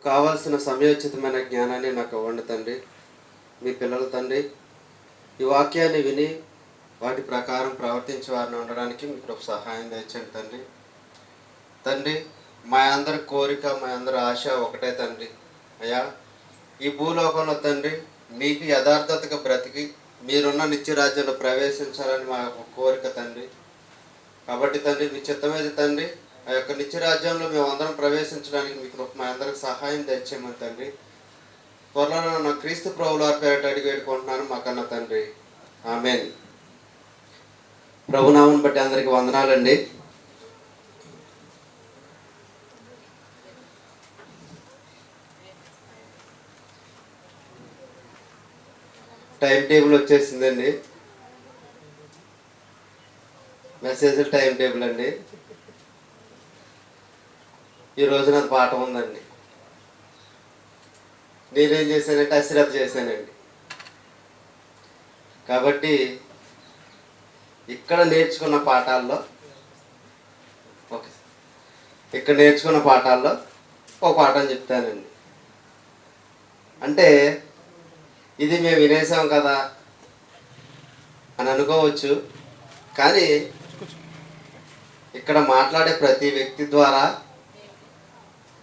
కావాల్సిన సమయోచితమైన జ్ఞానాన్ని నాకు ఇవ్వండి తండ్రి. మీ పిల్లల తండ్రి ఈ వాక్యాన్ని విని వాటి ప్రకారం ప్రవర్తించే వారిని ఉండడానికి మీకు సహాయం తెచ్చండి తండ్రి. తండ్రి, మా అందరి కోరిక, మా అందరి ఆశ ఒకటే తండ్రి. అయ్యా, ఈ భూలోకంలో తండ్రి మీకు యథార్థతగా బ్రతికి మీరున్న నిత్య రాజ్యంలో ప్రవేశించాలని మా కోరిక తండ్రి. కాబట్టి తండ్రి, మీ చిత్తమేది తండ్రి, ఆ యొక్క నిత్య రాజ్యంలో మేము అందరం ప్రవేశించడానికి మీకు మా అందరికి సహాయం తెచ్చేయమని తండ్రి. త్వరలో నా క్రీస్తు ప్రభువుల వారి పేరిట అడిగి వేడుకుంటున్నాను మా కన్న తండ్రి. ఆమేన్. ప్రభునామం బట్టి అందరికి వందనాలండి. టైం టేబుల్ వచ్చేసిందండి. మెసేజ్ టైం టేబుల్ అండి. ఈ రోజు నాకు పాఠం ఉందండి. నేనేం చేశానంటే అశ్రద్ధ చేశానండి. కాబట్టి ఇక్కడ నేర్చుకున్న పాఠాల్లో ఒక పాఠం చెప్తానండి. అంటే ఇది మేము వినేసాం కదా అని అనుకోవచ్చు, కానీ ఇక్కడ మాట్లాడే ప్రతి వ్యక్తి ద్వారా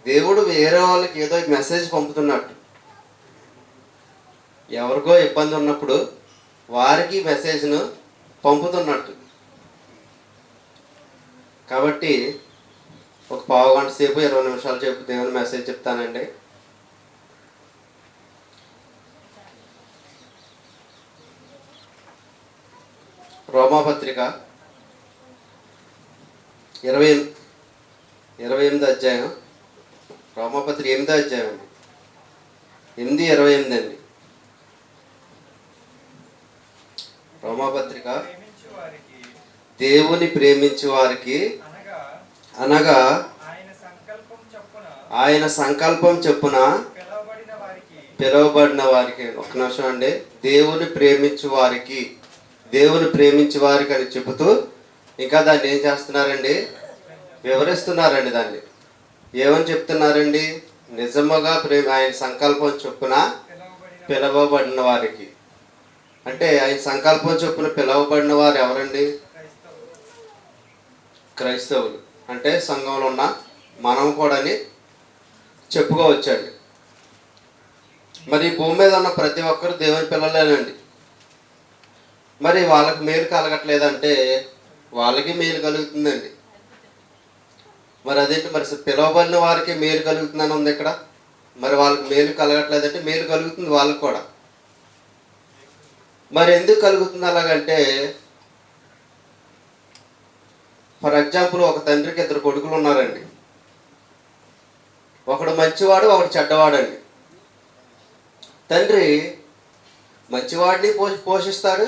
దేవుడు వేరే వాళ్ళకి ఏదో మెసేజ్ పంపుతున్నట్టు. ఎవరికో ఇబ్బంది ఉన్నప్పుడు వారికి మెసేజ్ను పంపుతున్నట్టు. కాబట్టి ఒక పావు గంట సేపు 20 నిమిషాలు చెప్పు దేవుని మెసేజ్ చెప్తానండి. రోమాపత్రిక 28 అధ్యాయం, రోమాపత్రిక 8వ అధ్యాయం అండి, 8:28 అండి. రోమాపత్రిక, దేవుని ప్రేమించు వారికి అనగా ఆయన సంకల్పం చొప్పున పిలువబడిన వారికి. ఒక నిమిషం అండి. దేవుని ప్రేమించు వారికి అని చెబుతూ ఇంకా దాన్ని ఏం చేస్తున్నారండి? వివరిస్తున్నారండి. దాన్ని ఏమని చెప్తున్నారండి? నిజముగా ఆయన సంకల్పం చొప్పున పిలువబడిన వారికి. అంటే ఆయన సంకల్పం చొప్పున పిలువబడిన వారు ఎవరండి? క్రైస్తవులు. అంటే సంఘంలో ఉన్న మనం కూడా అని చెప్పుకోవచ్చండి. మరి భూమి మీద ఉన్న ప్రతి ఒక్కరు దేవుని పిల్లలేనండి. మరి వాళ్ళకి మేలు కలగట్లేదంటే వాళ్ళకి మేలు కలుగుతుందండి. మరి అదేంటి? మరి పిలువబడిన వారికి మేలు కలుగుతుందని ఉంది ఇక్కడ. మరి వాళ్ళకి మేలు కలగట్లేదంటే మేలు కలుగుతుంది వాళ్ళకి కూడా. మరి ఎందుకు కలుగుతుంది అలాగంటే, ఫర్ ఎగ్జాంపుల్ ఒక తండ్రికి 2 కొడుకులు ఉన్నారండి. ఒకడు మంచివాడు, ఒకడు చెడ్డవాడండి. తండ్రి మంచివాడిని పోషిస్తాడు,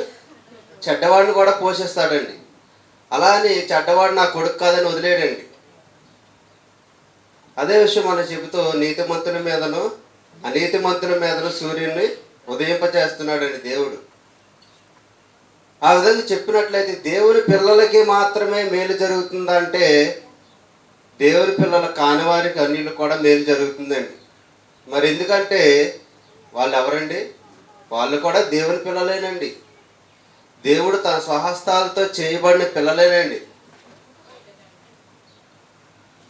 చెడ్డవాడిని కూడా పోషిస్తాడండి. అలా అని చెడ్డవాడు నా కొడుకు కాదని వదిలేడండి. అదే విషయం మనం చెబుతూ నీతిమంతుల మీదను అనీతిమంతుల మీదను సూర్యుడిని ఉదయింపచేస్తున్నాడండి దేవుడు. ఆ విధంగా చెప్పినట్లయితే దేవుని పిల్లలకి మాత్రమే మేలు జరుగుతుందంటే దేవుని పిల్లల కాని వారికి అన్నిళ్ళు కూడా మేలు జరుగుతుందండి. మరి ఎందుకంటే వాళ్ళు ఎవరండి? వాళ్ళు కూడా దేవుని పిల్లలేనండి. దేవుడు తన స్వహస్తాలతో చేయబడిన పిల్లలేనండి.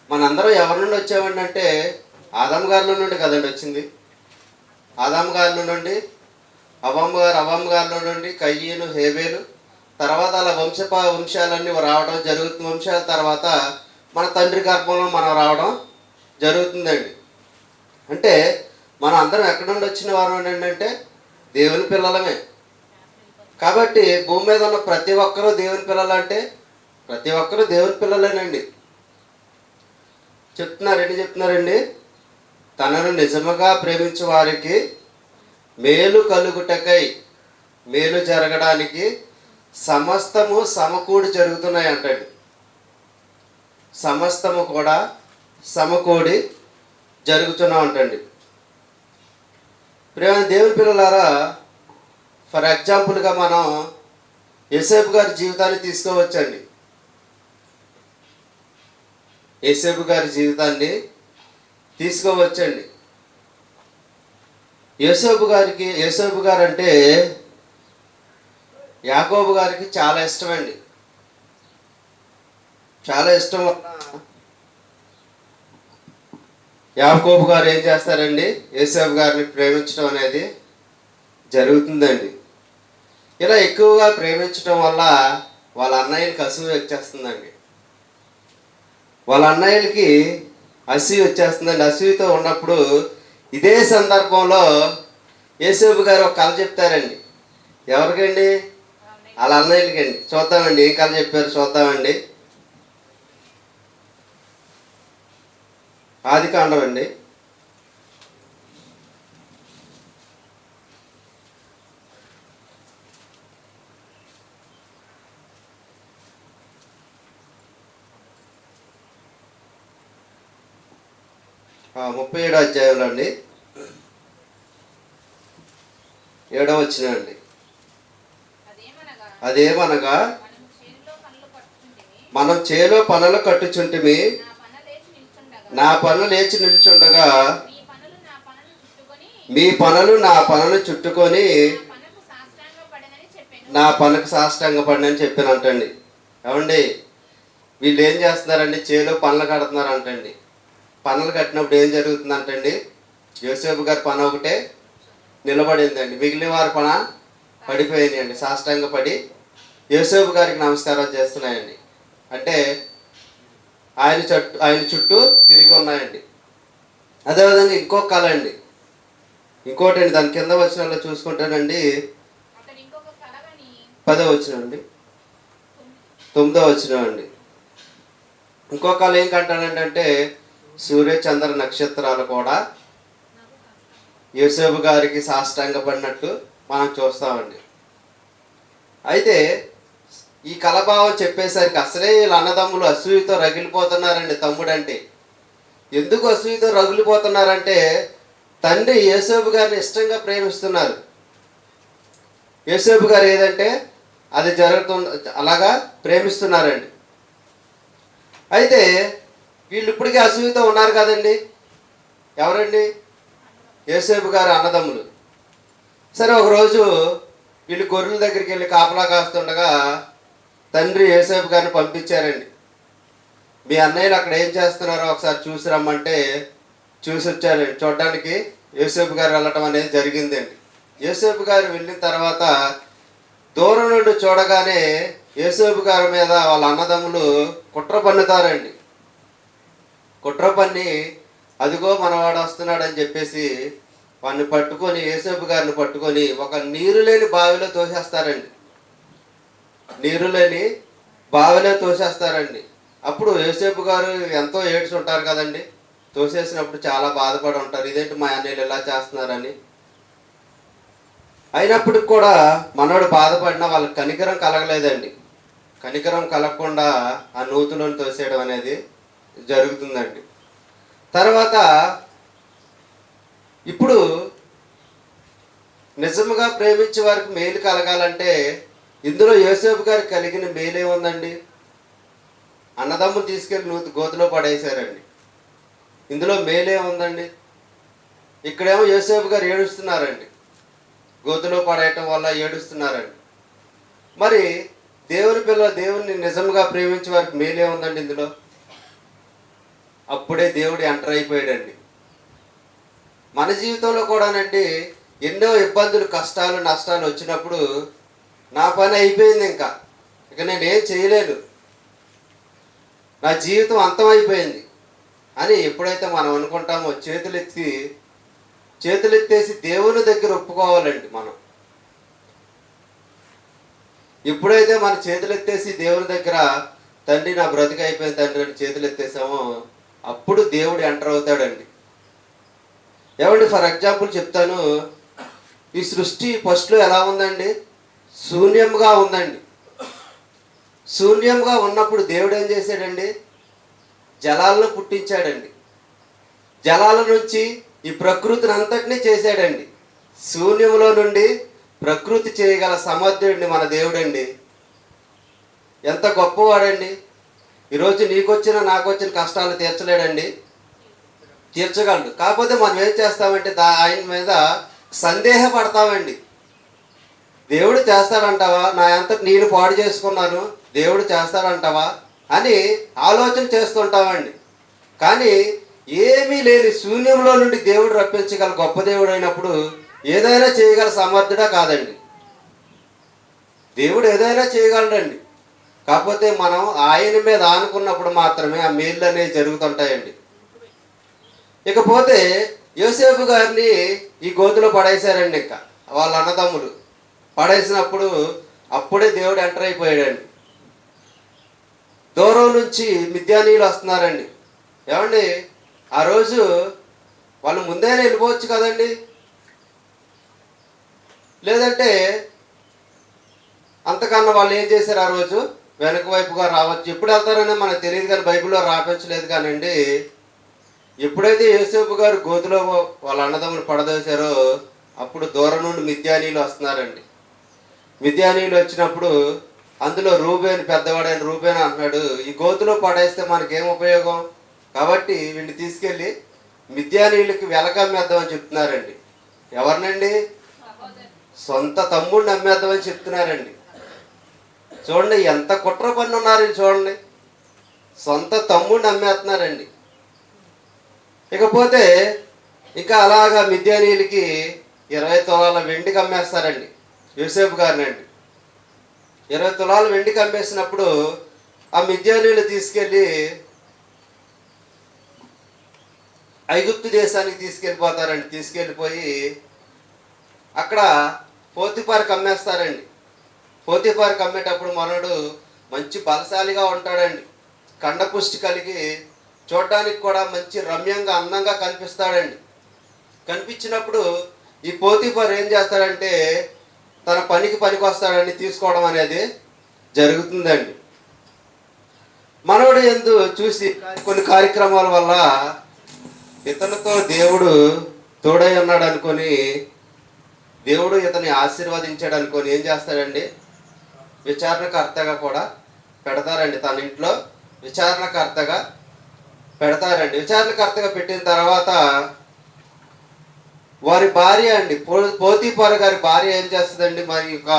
మనందరం ఎవరి నుండి వచ్చామండి అంటే ఆదాము గారి నుండి కదండి వచ్చింది. ఆదాము గారి నుండి అవ్వమ్మ గారి నుండి కయ్యను, హేబేలు, తర్వాత అలా వంశాలన్నీ రావడం జరుగుతుంది. వంశాల తర్వాత మన తండ్రి గర్భంలో మనం రావడం జరుగుతుందండి. అంటే మనం అందరం ఎక్కడి నుండి వచ్చిన వారు ఏంటంటే దేవుని పిల్లలమే. కాబట్టి భూమి మీద ఉన్న ప్రతి ఒక్కరూ దేవుని పిల్లలు. అంటే ప్రతి ఒక్కరూ దేవుని పిల్లలేనండి. చెప్తున్నారండి. తనను నిజముగా ప్రేమించే వారికి మేలు కలుగుటకై, మేలు జరగడానికి సమస్తము సమకూడి జరుగుతున్నాయి అంటండి. సమస్తము కూడా సమకూడి జరుగుతున్నా ఉంటండి. ప్రేమ దేవుని పిల్లలారా, ఫర్ ఎగ్జాంపుల్గా మనం యోసేపు గారి జీవితాన్ని తీసుకోవచ్చండి. యోసేపు గారి జీవితాన్ని తీసుకోవచ్చండి. యోసేపు గారు అంటే యాకోబు గారికి చాలా ఇష్టం అండి. చాలా ఇష్టం వల్ల యాకోబు గారు ఏం చేస్తారండి, యోసేపు గారిని ప్రేమించడం అనేది జరుగుతుందండి. ఇలా ఎక్కువగా ప్రేమించడం వల్ల వాళ్ళ అన్నయ్యలకి అసూయ వచ్చేస్తుందండి. వాళ్ళ అన్నయ్యలకి అసూయ వచ్చేస్తుందండి. అసూయతో ఉన్నప్పుడు ఇదే సందర్భంలో యోసేపు గారు ఒక కథ చెప్తారండి. ఎవరికండి? వాళ్ళ అన్నయ్యలకండి. చూద్దామండి ఏం కథ చెప్పారు చూద్దామండి. ఆదికాండం అండి. ఆ 37వ అధ్యాయంలో అండి 7వ వచనం అండి. అదేమనగా మనం చేలో పనులు కట్టుచుంటిమి, నా పనులు లేచి నిల్చుండగా మీ పనులు నా పనులు చుట్టుకొని నా పనుకు సాష్టాంగపడినని చెప్పానంటండి. ఏమండి, వీళ్ళు ఏం చేస్తున్నారండి, చేలో పనులు కడుతున్నారు అంటండి. పనులు కట్టినప్పుడు ఏం జరుగుతుందంటండి, యోసేపు గారి పని ఒకటే నిలబడిందండి, మిగిలిన వారి పన పడిపోయింది అండి. సాష్టాంగపడి యోసేపు గారికి నమస్కారం చేస్తున్నాయండి. అంటే ఆయన చుట్టూ తిరిగి ఉన్నాయండి. అదేవిధంగా ఇంకొక కళ అండి, ఇంకోటి అండి, దాని కింద వచనంలో చూసుకుంటానండి 10వ వచనం అండి, 9వ వచనం అండి. ఇంకొక కళ ఏం కంటానండి అంటే సూర్య చంద్ర నక్షత్రాలు కూడా యోసేపు గారికి సాష్టాంగపడినట్టు మనం చూస్తామండి. అయితే ఈ కలభావం చెప్పేసరికి అసలే వీళ్ళ అన్నదమ్ములు అసూయతో రగిలిపోతున్నారండి. తమ్ముడు అంటే ఎందుకు అసూయతో రగిలిపోతున్నారంటే తండ్రి యోసేపు గారిని ఇష్టంగా ప్రేమిస్తున్నారు. యోసేపు గారు ఏదంటే అది అలాగా ప్రేమిస్తున్నారండి. అయితే వీళ్ళు ఇప్పటికీ అసూయతో ఉన్నారు కదండి. ఎవరండి? యోసేపు గారు అన్నదమ్ములు. సరే, ఒకరోజు వీళ్ళు గొర్రెల దగ్గరికి వెళ్ళి కాపలా కాస్తుండగా తండ్రి యోసేపు గారిని పంపించారండి. మీ అన్నయ్యలు అక్కడ ఏం చేస్తున్నారో ఒకసారి చూసి రమ్మంటే చూసి వచ్చారండి. చూడడానికి యోసేపు గారు వెళ్ళటం అనేది జరిగిందండి. యోసేపు గారు వెళ్ళిన తర్వాత దూరం నుండి చూడగానే యోసేపు గారి మీద వాళ్ళ అన్నదమ్ములు కుట్ర పన్నుతారండి. కుట్ర పన్ని అదిగో మనవాడు వస్తున్నాడని చెప్పేసి వాడిని పట్టుకొని, యోసేపు గారిని పట్టుకొని ఒక నీరు లేని బావిలో తోసేస్తారండి. నీరు లేని బావిలో తోసేస్తారండి. అప్పుడు యోసేపు గారు ఎంతో ఏడ్చుంటారు కదండి. తోసేసినప్పుడు చాలా బాధపడి ఉంటారు, ఇదేంటి మా అన్నయ్యలు ఇలా చేస్తున్నారని. అయినప్పటికి కూడా మనోడు బాధపడినా వాళ్ళకి కనికరం కలగలేదండి. కనికరం కలగకుండా ఆ నూతులను తోసేయడం అనేది జరుగుతుందండి. తర్వాత ఇప్పుడు నిజముగా ప్రేమించే వారికి మేలు కలగాలంటే ఇందులో యోసేపు గారికి కలిగిన మేలే ఉందండి. అన్నదమ్ములు తీసుకెళ్ళి గోతిలో పడేశారండి. ఇందులో మేలే ఉందండి. ఇక్కడేమో యోసేపు గారు ఏడుస్తున్నారండి, గోతిలో పడేయటం వల్ల ఏడుస్తున్నారండి. మరి దేవుని నిజంగా ప్రేమించే వారికి మేలే ఉందండి ఇందులో. అప్పుడే దేవుడు ఎంటర్ అయిపోయాడండి. మన జీవితంలో కూడానండి ఎన్నో ఇబ్బందులు, కష్టాలు, నష్టాలు వచ్చినప్పుడు నా పని అయిపోయింది, ఇక నేనేం చేయలేను, నా జీవితం అంతమైపోయింది అని ఎప్పుడైతే మనం అనుకుంటామో చేతులెత్తేసి దేవుని దగ్గర ఒప్పుకోవాలండి. మనం ఎప్పుడైతే మన చేతులెత్తేసి దేవుని దగ్గర తండ్రి నా బ్రతికి అయిపోయింది తండ్రి అని చేతులెత్తేసామో అప్పుడు దేవుడు ఎంటర్ అవుతాడండి. ఏమండి, ఫర్ ఎగ్జాంపుల్ చెప్తాను. ఈ సృష్టి ఫస్ట్లో ఎలా ఉందండి? శూన్యంగా ఉందండి. శూన్యంగా ఉన్నప్పుడు దేవుడు ఏం చేశాడండి? జలాలను పుట్టించాడండి. జలాల నుంచి ఈ ప్రకృతిని అంతటినీ చేశాడండి. శూన్యంలో నుండి ప్రకృతి చేయగల సమర్థుడండి మన దేవుడండి. ఎంత గొప్పవాడండి. ఈరోజు నీకొచ్చిన నాకొచ్చిన కష్టాలు తీర్చలేడండి? తీర్చగలడు. కాకపోతే మనం ఏం చేస్తామంటే ఆయన మీద సందేహపడతామండి. దేవుడు చేస్తాడంటావా? నా అంతటి నేను పాడు చేసుకున్నాను, దేవుడు చేస్తాడంటావా అని ఆలోచన చేస్తుంటామండి. కానీ ఏమీ లేని శూన్యంలో నుండి దేవుడు రప్పించగల గొప్ప దేవుడు అయినప్పుడు ఏదైనా చేయగల సమర్థుడా కాదండి. దేవుడు ఏదైనా చేయగలడండి. కాకపోతే మనం ఆయన మీద ఆనుకున్నప్పుడు మాత్రమే ఆ మేళ్ళు అనేవి జరుగుతుంటాయండి. ఇకపోతే యోసేపు గారిని ఈ గోతులో పడేశారండి. ఇంకా వాళ్ళ అన్నదమ్ములు పడేసినప్పుడు అప్పుడే దేవుడు ఎంటర్ అయిపోయాడండి. దూరం నుంచి మిద్యానీయులు వస్తున్నారండి. ఏమండి, ఆ రోజు వాళ్ళు ముందే వెళ్ళిపోవచ్చు కదండి, లేదంటే అంతకన్నా వాళ్ళు ఏం చేశారు, ఆ రోజు వెనక వైపుగా రావచ్చు. ఎప్పుడు వెళ్తారని మనకు తెలియదు, కానీ బైబిల్లో రాపించలేదు. కానండి ఎప్పుడైతే యోసేపు గారు గోతులో వాళ్ళ అన్నదమ్ములు పడదోశారో అప్పుడు దూరం నుండి మిద్యానీయులు వస్తున్నారండి. మిద్యానీయులు వచ్చినప్పుడు అందులో రూబేన్, పెద్దవాడైన రూబేన్ అంటున్నాడు, ఈ గోతులో పడేస్తే మనకేం ఉపయోగం, కాబట్టి వీడిని తీసుకెళ్ళి మిద్యానీయులకి వెలకమ్మేద్దామని చెప్తున్నారండి. ఎవరినండి? సొంత తమ్ముడిని అమ్మేద్దామని చెప్తున్నారండి. చూడండి ఎంత కుట్ర పని ఉన్నారు చూడండి. సొంత తమ్ముడిని అమ్మేస్తున్నారండి. ఇకపోతే ఇంకా అలాగా మిద్యానీయులకి 20 తులాల వెండికి అమ్మేస్తారండి యోసేపు గారినండి. 20 తులాల వెండికి అమ్మేసినప్పుడు ఆ మిద్యానీయులు తీసుకెళ్ళి ఐగుప్తు దేశానికి తీసుకెళ్ళిపోతారండి. తీసుకెళ్ళిపోయి అక్కడ పోతిఫారుకి అమ్మేస్తారండి. పోతిఫారుకి అమ్మేటప్పుడు మనోడు మంచి బలశాలిగా ఉంటాడండి. కండపుష్టి కలిగి చూడడానికి కూడా మంచి రమ్యంగా అందంగా కనిపిస్తాడండి. కనిపించినప్పుడు ఈ పోతిఫారు ఏం చేస్తాడంటే తన పనికి వస్తాడని తీసుకోవడం అనేది జరుగుతుందండి. మనోడు ఎందు చూసి కొన్ని కార్యక్రమాల వల్ల ఇతనితో దేవుడు తోడై ఉన్నాడు అనుకొని, దేవుడు ఇతన్ని ఆశీర్వదించాడు అనుకొని ఏం చేస్తాడండి, విచారణకర్తగా కూడా పెడతారండి. తన ఇంట్లో విచారణకర్తగా పెడతారండి. విచారణకర్తగా పెట్టిన తర్వాత వారి భార్య అండి, పోతీఫారు గారి భార్య ఏం చేస్తుందండి, మరి ఒక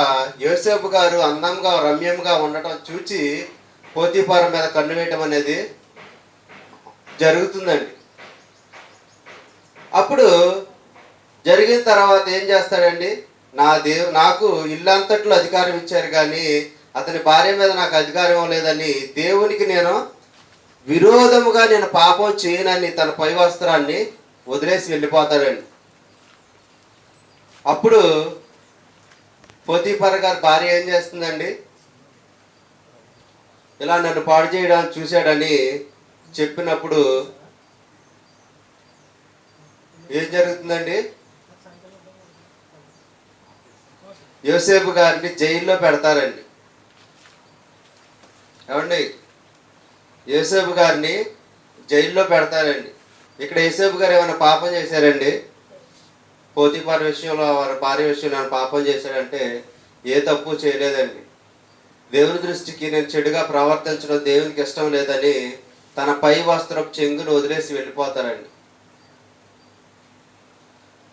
యోసేపు గారు అందంగా రమ్యంగా ఉండటం చూచి పోతీఫారు మీద కన్ను వేయటం అనేది జరుగుతుందండి. అప్పుడు జరిగిన తర్వాత ఏం చేస్తాడండి, నాకు ఇల్లంతట్లో అధికారం ఇచ్చారు కానీ అతని భార్య మీద నాకు అధికారం ఇవ్వలేదని దేవునికి నేను విరోధముగా నేను పాపం చేయనని తన పై వస్త్రాన్ని వదిలేసి వెళ్ళిపోతాడండి. అప్పుడు పోతీఫారు గారి భార్య ఏం చేస్తుందండి, ఇలా నన్ను పాడు చేయడానికి చూశాడని చెప్పినప్పుడు ఏం జరుగుతుందండి, యోసేపు గారిని జైల్లో పెడతారండి. ఏమండి, యోసేపు గారిని జైల్లో పెడతారండి. ఇక్కడ యోసేపు గారు ఏమైనా పాపం చేశారండి, పోతీఫారు విషయంలో వారి భార్య విషయంలో ఏమైనా పాపం చేశాడంటే ఏ తప్పు చేయలేదండి. దేవుని దృష్టికి నేను చెడుగా ప్రవర్తించడం దేవునికి ఇష్టం లేదని తన పై వస్త్రపు చెంగును వదిలేసి వెళ్ళిపోతారండి.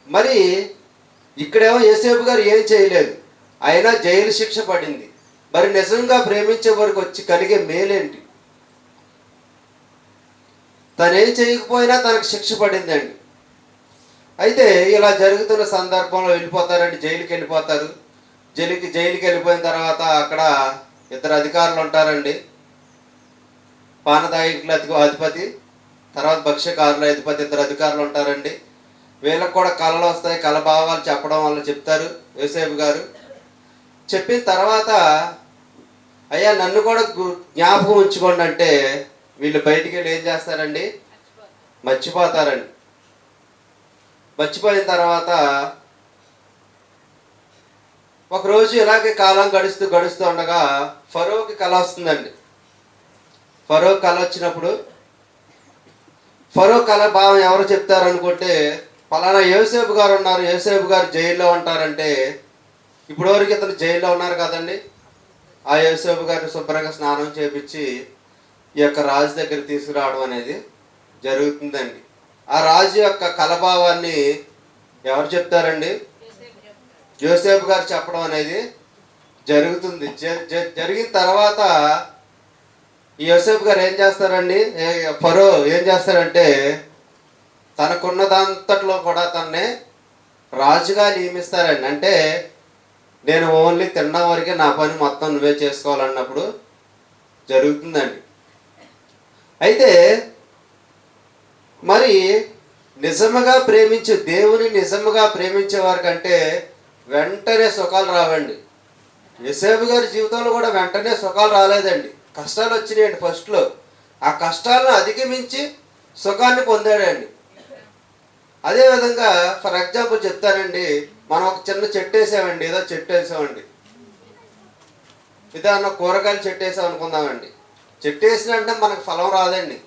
మరి ఇక్కడేమో యోసేపు గారు ఏం చేయలేదు, అయినా జైలు శిక్ష పడింది. మరి నిజంగా ప్రేమించే వరకు వచ్చి కలిగే మేలేంటి? తనేం చేయకపోయినా తనకు శిక్ష పడిందండి. అయితే ఇలా జరుగుతున్న సందర్భంలో వెళ్ళిపోతారండి, జైలుకి వెళ్ళిపోతారు. జైలుకి వెళ్ళిపోయిన తర్వాత అక్కడ 2 అధికారులు ఉంటారండి. పానదాయకుల అధిపతి, తర్వాత భక్ష్యకారుల అధిపతి, 2 అధికారులు ఉంటారండి. వీళ్ళకి కూడా కళలు వస్తాయి. కళభావాలు చెప్పడం వల్ల చెప్తారు యోసేపు గారు. చెప్పిన తర్వాత అయ్యా నన్ను కూడా జ్ఞాపకం ఉంచుకోండి అంటే వీళ్ళు బయటికి వెళ్ళి ఏం చేస్తారండి, మర్చిపోతారండి. మర్చిపోయిన తర్వాత ఒకరోజు ఇలాగే కాలం గడుస్తూ ఉండగా ఫరోకి కళ వస్తుందండి. ఫరో కళ వచ్చినప్పుడు ఫరో కళ భావం ఎవరు చెప్తారనుకుంటే, పలానా యోసేపు గారు ఉన్నారు, యోసేపు గారు జైల్లో ఉంటారంటే, ఇప్పుడు వరకు ఇతను జైల్లో ఉన్నారు కదండి, ఆ యోసేపు గారిని శుభ్రంగా స్నానం చేపించి ఈ యొక్క రాజు దగ్గర తీసుకురావడం అనేది జరుగుతుందండి. ఆ రాజు యొక్క కలభావాన్ని ఎవరు చెప్తారండి? యోసేపు గారు చెప్పడం అనేది జరుగుతుంది. జరిగిన తర్వాత ఈ యోసేపు గారు ఏం చేస్తారండి, ఫరో ఏం చేస్తారంటే తనకున్నదంతట్లో కూడా తన్నే రాజుగా నియమిస్తారండి. అంటే నేను ఓన్లీ తినడం వరకే, నా పని మొత్తం నువ్వే చేసుకోవాలన్నప్పుడు జరుగుతుందండి. అయితే మరి నిజముగా ప్రేమించే దేవుని నిజముగా ప్రేమించే వారికంటే వెంటనే సుఖాలు రావండి. యోసేపు గారి జీవితంలో కూడా వెంటనే సుఖాలు రాలేదండి, కష్టాలు వచ్చినాయండి ఫస్ట్లో. ఆ కష్టాలను అధిగమించి సుఖాన్ని పొందాడండి. అదేవిధంగా ఫర్ ఎగ్జాంపుల్ చెప్తానండి, మనం ఒక చిన్న చెట్టు వేసామండి, ఏదో చెట్టు వేసామండి, ఏదన్నా కూరగాయలు చెట్టు వేసాం అనుకుందామండి. చెట్టు వేసినంటే మనకు ఫలం రాదండి,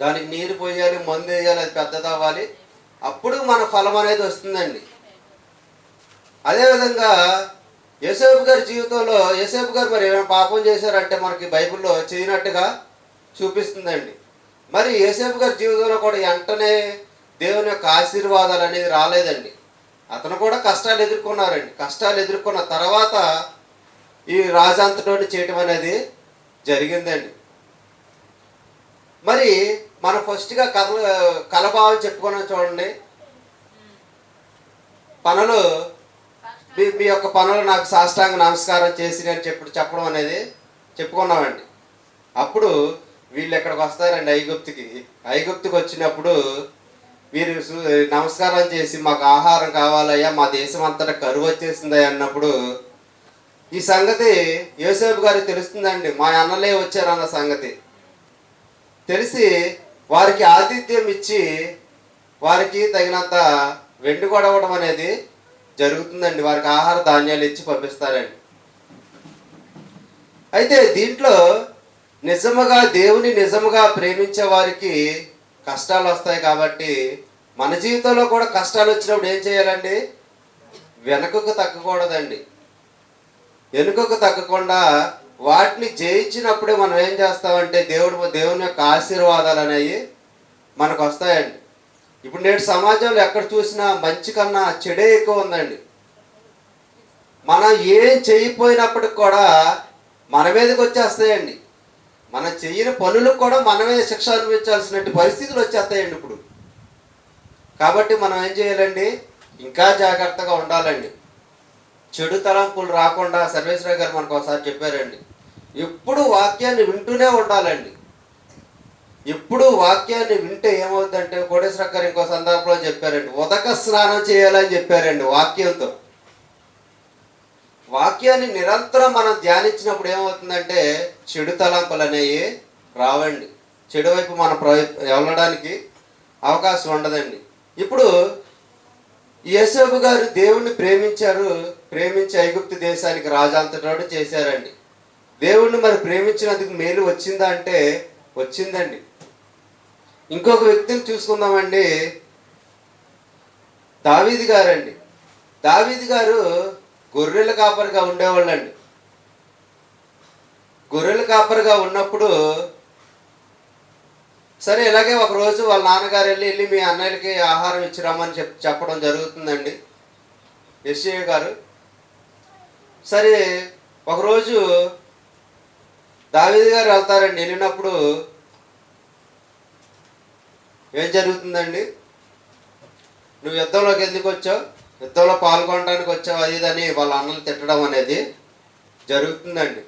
దానికి నీరు పోయాలి, మందు వేయాలి, అది పెద్దది అవ్వాలి, అప్పుడు మన ఫలం అనేది వస్తుందండి. అదేవిధంగా యోసేపు గారి జీవితంలో యోసేపు గారు మరి ఏమైనా పాపం చేశారంటే మనకి బైబిల్లో చేయనట్టుగా చూపిస్తుందండి. మరి యోసేపు గారి జీవితంలో కూడా వెంటనే దేవుని యొక్క ఆశీర్వాదాలు అనేది రాలేదండి. అతను కూడా కష్టాలు ఎదుర్కొన్నారండి. కష్టాలు ఎదుర్కొన్న తర్వాత ఈ రాజంతటోని చేయటం అనేది జరిగిందండి. మరి మనం ఫస్ట్గా కలభావం చెప్పుకున్నాం చూడండి. పనులు మీ యొక్క పనులు నాకు సాష్టాంగ నమస్కారం చేసి నేను చెప్పడం అనేది చెప్పుకున్నామండి. అప్పుడు వీళ్ళు ఎక్కడికి వస్తారండి, ఐగుప్తుకి వచ్చినప్పుడు వీరు నమస్కారం చేసి మాకు ఆహారం కావాలయ్యా, మా దేశం అంతటా కరువు వచ్చేసిందయ్యా అన్నప్పుడు ఈ సంగతి యోసేపు గారికి తెలుస్తుందండి. మా అన్నలే వచ్చారన్న సంగతి తెలిసి వారికి ఆతిథ్యం ఇచ్చి వారికి తగినంత వెండి కొడవడం అనేది జరుగుతుందండి. వారికి ఆహార ధాన్యాలు ఇచ్చి పంపిస్తారండి. అయితే దీంట్లో నిజముగా దేవుని నిజముగా ప్రేమించే వారికి కష్టాలు వస్తాయి. కాబట్టి మన జీవితంలో కూడా కష్టాలు వచ్చినప్పుడు ఏం చేయాలండి, వెనుకకు తగ్గకూడదండి. వెనుకకు తగ్గకుండా వాటిని జయించినప్పుడే మనం ఏం చేస్తామంటే దేవుని యొక్క ఆశీర్వాదాలు అనేవి మనకు వస్తాయండి. ఇప్పుడు నేటి సమాజంలో ఎక్కడ చూసినా మంచి కన్నా చెడే ఎక్కువ ఉందండి. మనం ఏం చేయకపోయినప్పటికి కూడా మన మీదకి వచ్చేస్తాయండి. మనం చెయ్యని పనులకు కూడా మనమే శిక్ష అనుభవించాల్సినట్టు పరిస్థితులు వచ్చేస్తాయండి ఇప్పుడు. కాబట్టి మనం ఏం చేయాలండి, ఇంకా జాగ్రత్తగా ఉండాలండి. చెడు తలంపులు రాకుండా సర్వేశ్వర గారు మనకు ఒకసారి చెప్పారండి, ఎప్పుడు వాక్యాన్ని వింటూనే ఉండాలండి. ఎప్పుడు వాక్యాన్ని వింటే ఏమవుతుందంటే, కోటేశ్వర గారు ఇంకో సందర్భంలో చెప్పారండి, ఉదక స్నానం చేయాలని చెప్పారండి వాక్యంతో. వాక్యాన్ని నిరంతరం మనం ధ్యానించినప్పుడు ఏమవుతుందంటే చెడు తలంపులు అనేవి రావండి. చెడు వైపు మనం వెళ్ళడానికి అవకాశం ఉండదండి. ఇప్పుడు యోసేపు గారు దేవుణ్ణి ప్రేమించారు, ప్రేమించి ఐగుప్తు దేశానికి రాజంతటోడు చేశారండి. దేవుణ్ణి మరి ప్రేమించినందుకు మేలు వచ్చిందా అంటే వచ్చిందండి. ఇంకొక వ్యక్తిని చూసుకుందామండి, దావీదు గారండి. దావీదు గారు గొర్రెల కాపరిగా ఉండేవాళ్ళండి. గొర్రెల కాపరిగా ఉన్నప్పుడు సరే ఇలాగే ఒకరోజు వాళ్ళ నాన్నగారు వెళ్ళి మీ అన్నయ్యలకి ఆహారం ఇచ్చిరామని చెప్పడం జరుగుతుందండి యెషయా గారు. సరే ఒకరోజు దావీదు గారు వెళ్తారండి. వెళ్ళినప్పుడు ఏం జరుగుతుందండి, నువ్వు యుద్ధంలోకి ఎందుకు వచ్చావు, యుద్ధంలో పాల్గొనడానికి వచ్చావు, అది ఇదని వాళ్ళ అన్నలు తిట్టడం అనేది జరుగుతుందండి.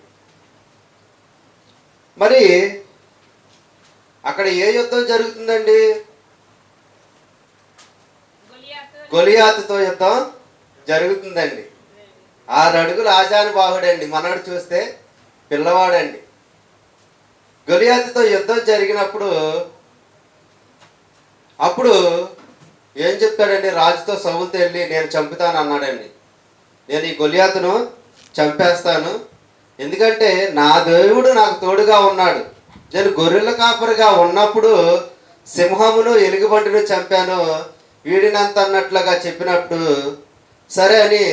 మరి అక్కడ ఏ యుద్ధం జరుగుతుందండి, గొలియాతుతో యుద్ధం జరుగుతుందండి. 6 అడుగులు ఆజానుబాహుడండి, మనడు చూస్తే పిల్లవాడండి. గొలియాతుతో యుద్ధం జరిగినప్పుడు అప్పుడు ఏం చెప్తాడండి, రాజుతో సౌలుతో వెళ్ళి నేను చంపుతాను అన్నాడండి. నేను ఈ గొలియాతును చంపేస్తాను, ఎందుకంటే నా దేవుడు నాకు తోడుగా ఉన్నాడు. నేను గొర్రెల కాపరిగా ఉన్నప్పుడు సింహమును ఎలుగుబంటిని చంపాను, వీడినంత అన్నట్లుగా చెప్పినప్పుడు సరే అని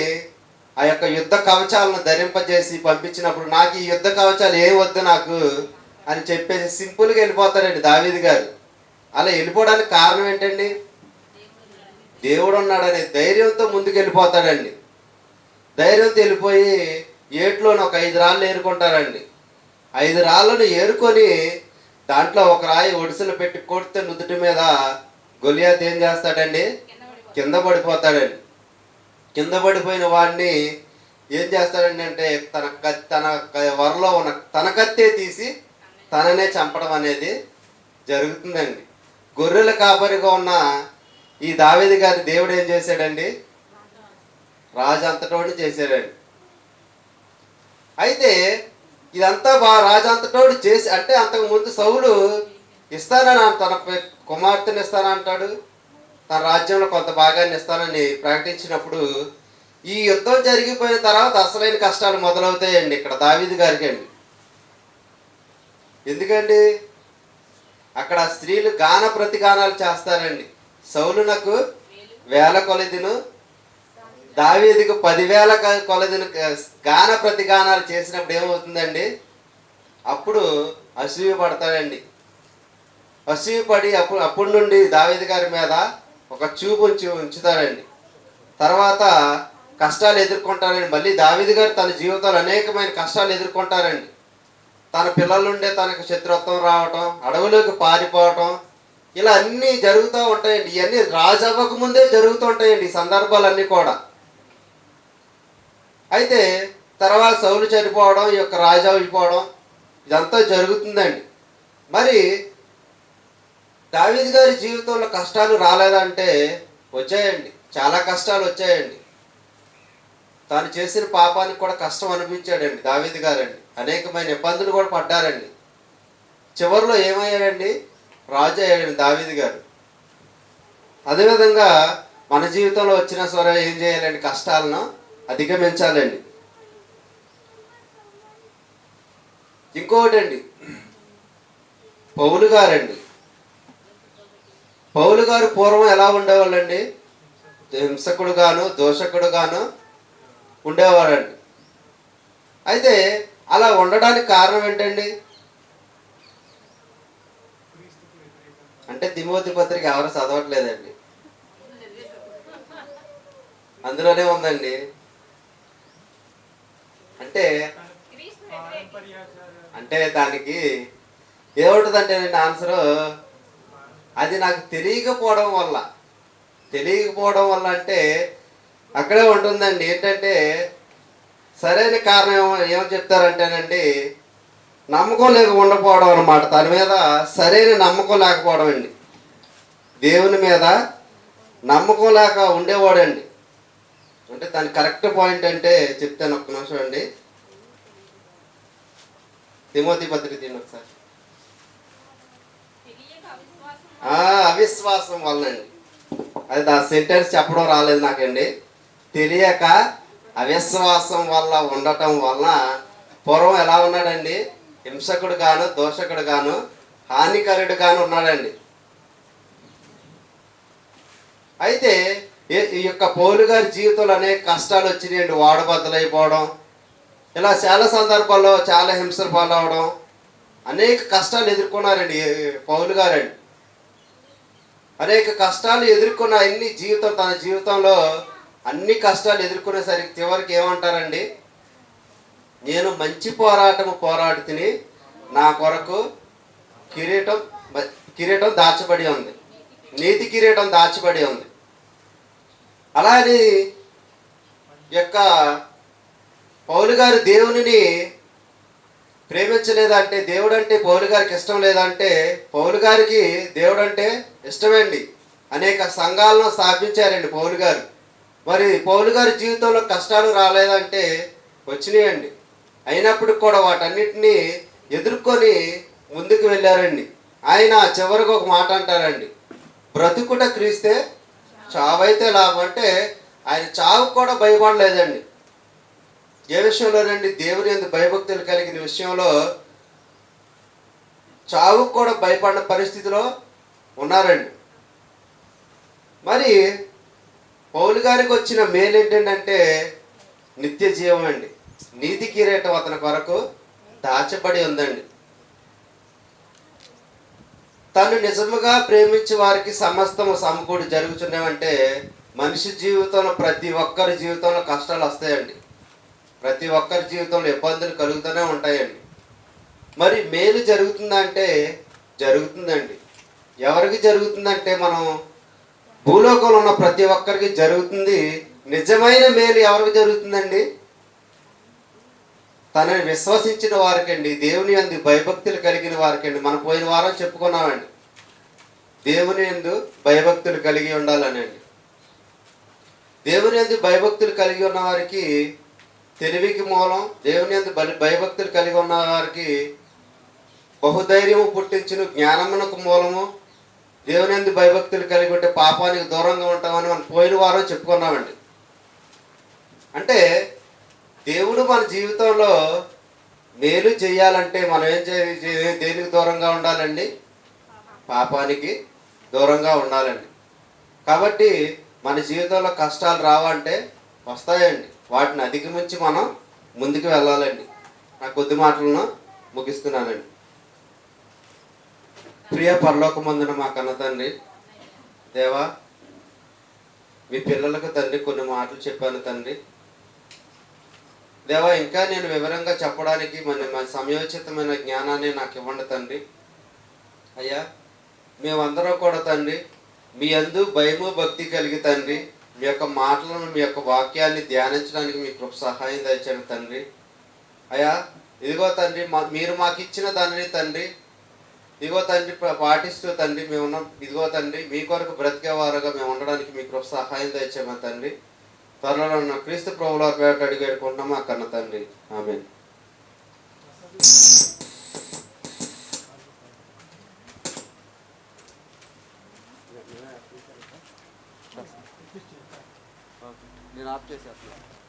ఆ యొక్క యుద్ధ కవచాలను ధరింపజేసి పంపించినప్పుడు నాకు ఈ యుద్ధ కవచాలు ఏం వద్దు నాకు అని చెప్పేసి సింపుల్గా వెళ్ళిపోతాడండి దావీదు గారు. అలా వెళ్ళిపోవడానికి కారణం ఏంటండి, దేవుడు ఉన్నాడనే ధైర్యంతో ముందుకు వెళ్ళిపోతాడండి. ధైర్యంతో వెళ్ళిపోయి ఏట్లోని ఒక 5 రాళ్ళు ఏరుకుంటారండి. 5 రాళ్ళను ఏరుకొని దాంట్లో ఒక రాయి ఒడిసెలు పెట్టి కొడితే నుదుటి మీద గొలియాత్ ఏం చేస్తాడండి? కింద పడిపోతాడండి. కింద పడిపోయిన వాడిని ఏం చేస్తాడండి అంటే తన వరలో ఉన్న తన కత్తే తీసి తననే చంపడం అనేది జరుగుతుందండి. గొర్రెల కాపరిగా ఉన్న ఈ దావీదు గారి దేవుడు ఏం చేశాడండి? రాజు అంతటోడు చేశాడండి. అయితే ఇదంతా రాజు అంతటోడు చేసి అంటే అంతకు ముందు సౌలు ఇస్తానని తన కుమార్తెను ఇస్తానంటాడు, తన రాజ్యంలో కొంత భాగాన్ని ఇస్తానని ప్రకటించినప్పుడు ఈ యుద్ధం జరిగిపోయిన తర్వాత అసలైన కష్టాలు మొదలవుతాయండి ఇక్కడ దావీదు గారికి అండి. ఎందుకండి? అక్కడ స్త్రీలు గాన ప్రతిగానాలు చేస్తారండి. సౌలునకు 1000 కొలదిను, దావీదుకు 10,000 కొలదిను గాన ప్రతిగానాలు చేసినప్పుడు ఏమవుతుందండి? అప్పుడు అసూయ పడతాడండి. అసూయ పడి అప్పటి నుండి దావీదు గారి మీద ఒక చూపు ఉంచుతారండి. తర్వాత కష్టాలు ఎదుర్కొంటారండి. మళ్ళీ దావీదు గారు తన జీవితంలో అనేకమైన కష్టాలు ఎదుర్కొంటారండి. తన పిల్లల నుండే తనకు శత్రుత్వం రావటం, అడవులోకి పారిపోవటం, ఇలా అన్నీ జరుగుతూ ఉంటాయండి. ఇవన్నీ రాజు అవ్వక ముందే జరుగుతూ ఉంటాయండి ఈ సందర్భాలన్నీ కూడా. అయితే తర్వాత సౌలు చనిపోవడం, ఈ యొక్క రాజు అయిపోవడం ఇదంతా జరుగుతుందండి. మరి దావీదు గారి జీవితంలో కష్టాలు రాలేదంటే వచ్చాయండి, చాలా కష్టాలు వచ్చాయండి. తాను చేసిన పాపానికి కూడా కష్టం అనిపించాడండి దావీదు గారండి. అనేకమైన ఇబ్బందులు కూడా పడ్డారండి. చివరిలో ఏమయ్యాడండి? రాజు అయ్యాడండి దావీదు గారు. అదేవిధంగా మన జీవితంలో వచ్చిన సరే ఏం చేయాలండి? కష్టాలను అధిగమించాలండి. ఇంకొకటి అండి, పౌలు గారండి. పౌలు గారు పూర్వం ఎలా ఉండేవాళ్ళండి? హింసకుడు గాను, దోషకుడు గాను ఉండేవాడండి. అయితే అలా ఉండడానికి కారణం ఏంటండి? అంటే తిమోతి పత్రిక ఎవరు చదవట్లేదండి, అందులోనే ఉందండి. అంటే దానికి ఏముంటుందంటే నేను ఆన్సరు అది నాకు తెలియకపోవడం వల్ల అంటే అక్కడే ఉంటుందండి. ఏంటంటే సరైన కారణం ఏమని చెప్తారంటేనండి, నమ్మకం లేక ఉండకపోవడం అనమాట. తన మీద సరైన నమ్మకం లేకపోవడం అండి. దేవుని మీద నమ్మకం లేక ఉండేవాడండి. అంటే దాని కరెక్ట్ పాయింట్ అంటే చెప్తాను, ఒక్క నిమిషం అండి. తిమోతి పత్రిక తిని ఒకసారి. అవిశ్వాసం వల్లండి. అది ఆ సెంటెన్స్ చెప్పడం రాలేదు నాకండి. తెలియక అవిశ్వాసం వల్ల ఉండటం వలన పూర్వం ఎలా ఉన్నాడండి? హింసకుడు గాను, దోషకుడు గాను, హానికరుడు గాను ఉన్నాడండి. అయితే ఈ యొక్క పౌలు గారి జీవితంలో అనేక కష్టాలు వచ్చినాయండి. వాడబద్దలైపోవడం, ఇలా చాలా సందర్భాల్లో చాలా హింసలు పాలవడం, అనేక కష్టాలు ఎదుర్కొన్నారండి పౌలు గారండి. అనేక కష్టాలు ఎదుర్కొన్న తన జీవితంలో అన్ని కష్టాలు ఎదుర్కొనేసరికి చివరికి ఏమంటారండి? నేను మంచి పోరాడి తిని నా కొరకు కిరీటం దాచబడి ఉంది, నీతి కిరీటం దాచబడి ఉంది. అలానే యొక్క పౌలు గారు దేవునిని ప్రేమించలేదంటే, దేవుడు అంటే పౌలు గారికి ఇష్టం లేదంటే, పౌలు గారికి దేవుడు అంటే ఇష్టమేండి. అనేక సంఘాలను స్థాపించారండి పౌలు గారు. మరి పౌలు గారి జీవితంలో కష్టాలు రాలేదంటే వచ్చినాయండి. అయినప్పుడు కూడా వాటన్నిటినీ ఎదుర్కొని ముందుకు వెళ్ళారండి. ఆయన చివరికి ఒక మాట అంటారండి, బ్రతుకుట క్రీస్తే చావైతే లాభం. అంటే ఆయన చావు కూడా భయపడలేదండి. ఏ విషయంలోనండి? దేవుని యందు భయభక్తులు కలిగిన విషయంలో చావుకు కూడా భయపడిన పరిస్థితిలో ఉన్నారండి. మరి పౌలు గారికి వచ్చిన మేలు ఏంటంటే నిత్య జీవం అండి. నీతి కిరీటం అతని కొరకు దాచబడి ఉందండి. తను నిజముగా ప్రేమించి వారికి సమస్తము సమకూడి జరుగుతున్నామంటే మనిషి జీవితంలో ప్రతి ఒక్కరి జీవితంలో కష్టాలు వస్తాయండి. ప్రతి ఒక్కరి జీవితంలో ఇబ్బందులు కలుగుతూనే ఉంటాయండి. మరి మేలు జరుగుతుందంటే జరుగుతుందండి. ఎవరికి జరుగుతుందంటే మనం భూలోకంలో ఉన్న ప్రతి ఒక్కరికి జరుగుతుంది. నిజమైన మేలు ఎవరికి జరుగుతుందండి? తనని విశ్వసించిన వారికండి, దేవుని యందు భయభక్తులు కలిగిన వారికండి. మనం పోయిన వారం చెప్పుకున్నామండి, దేవుని యందు భయభక్తులు కలిగి ఉండాలనండి. దేవుని యందు భయభక్తులు కలిగి ఉన్న వారికి తెలివికి మూలం, దేవుని యందు భయభక్తులు కలిగి ఉన్న వారికి బహుధైర్యము పుట్టించును జ్ఞానమునకు మూలము. దేవుని యందు భయభక్తులు కలిగి ఉంటే పాపానికి దూరంగా ఉంటామని మనం పోయిన వారం చెప్పుకున్నామండి. అంటే దేవుడు మన జీవితంలో మేలు చేయాలంటే మనం దేనికి దూరంగా ఉండాలండి? పాపానికి దూరంగా ఉండాలండి. కాబట్టి మన జీవితంలో కష్టాలు రావంటే వస్తాయండి. వాటిని అధిగమించి మనం ముందుకు వెళ్ళాలండి. నా కొద్ది మాటలను ముగిస్తున్నానండి. ప్రియ పరలోకమందున మా కన్న తండ్రి, దేవా, మీ పిల్లలకు తండ్రి కొన్ని మాటలు చెప్పాను తండ్రి. దేవా, ఇంకా నేను వివరంగా చెప్పడానికి మన సమయోచితమైన జ్ఞానాన్ని నాకు ఇవ్వండి తండ్రి. అయ్యా, మేమందరం కూడా తండ్రి మీ యందు భయము భక్తి కలిగి తండ్రి మీ యొక్క మాటలను, మీ యొక్క వాక్యాన్ని ధ్యానించడానికి మీ కృప సహాయం దయచేయండి తండ్రి. అయ్యా, ఇదిగో తండ్రి మీరు మాకు ఇచ్చిన దానిని తండ్రి ఇదిగో తండ్రి పాటిస్తూ తండ్రి మేము ఇదిగో తండ్రి మీ కొరకు బ్రతికేవారుగా మేము ఉండడానికి మీ కృప సహాయం దయచేయమని తండ్రి. త్వరలో ఉన్న క్రీస్తు ప్రభువుల పేట అడిగి వేడుకుంటున్నాం మా కన్న తండ్రి. ఆమేన్. నేను ఆఫ్ చేసేస్తాను.